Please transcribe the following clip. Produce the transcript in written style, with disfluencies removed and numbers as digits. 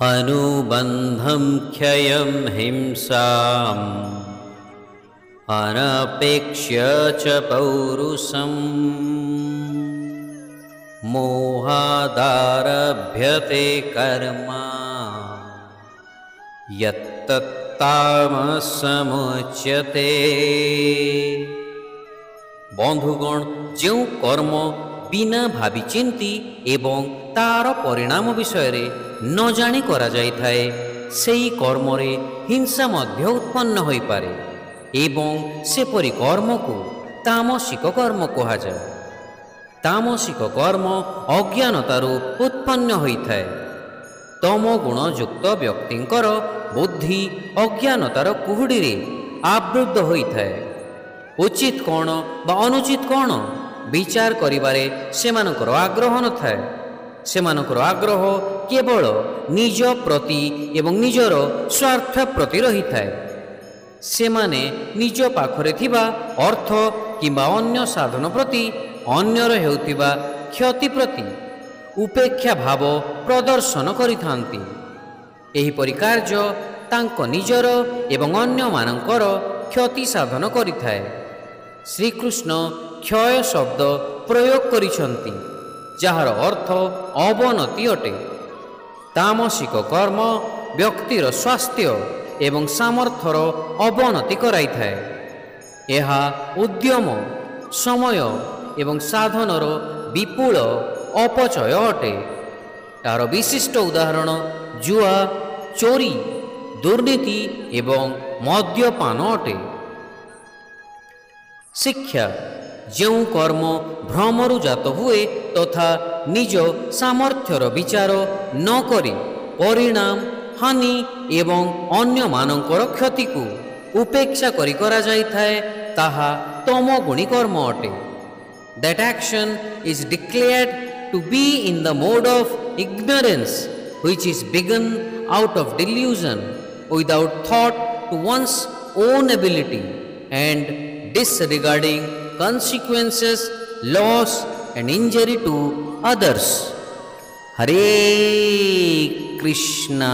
अनुबन्धं क्षयं हिंसाम् अनपेक्ष्य च पौरुषम् मोहादारभ्यते कर्म यत्तत्तामसमुच्यते। बंधुगण, जो कर्म बिना भावी चिंती एवं तार परिणाम विषय न जानी करा जाई थाए सेई कर्मरे हिंसा मध्य उत्पन्न होई पारे एवं सेपरि कर्म को तामसिक कर्म कहा जाए। तामसिक कर्म अज्ञानतारू उत्पन्न होई थाए। तम गुण युक्त व्यक्तिंकर बुद्धि अज्ञानतार कुहुड़ी रे आवृत होई थाए। उचित कौन बा अनुचित कौन विचार करिबारे सेमानकर आग्रह न थाए। सेमानकर आग्रह केवल निज प्रति एवं निजर स्वार्थ प्रति रही थाए। सेमाने निज पाखरे थिबा अर्थ किंबा अन्य साधन प्रति अन्यर हेउतिबा क्षति प्रति उपेक्षा भाव प्रदर्शन करिथांती। एहिपरि कार्य तांक निजर एवं अन्य मानकर क्षति साधन करिथाए। श्रीकृष्ण क्षय शब्द प्रयोग करिछंती जार अर्थ अवनति अटे। तामसिक कर्म व्यक्तिर स्वास्थ्य एवं सामर्थ्यर अवनति कराई थाए। यह उद्यम समय एवं साधनर विपुल अपचय अटे। तार विशिष्ट उदाहरण जुआ, चोरी, दुर्नीति एवं मद्यपान अटे। शिक्षा जो कर्म भ्रमरु जात हुए तथा निज सामर्थ्यर विचार न करी परिणाम हानि एवं अन्य मानकर क्षति को उपेक्षा करी करा जाई थाए ताहा तमगुणी कर्म अटे। That action is declared to be in the mode of ignorance, which is begun out of delusion, without thought to one's own ability and disregarding consequences, loss and injury to others. Hare Krishna.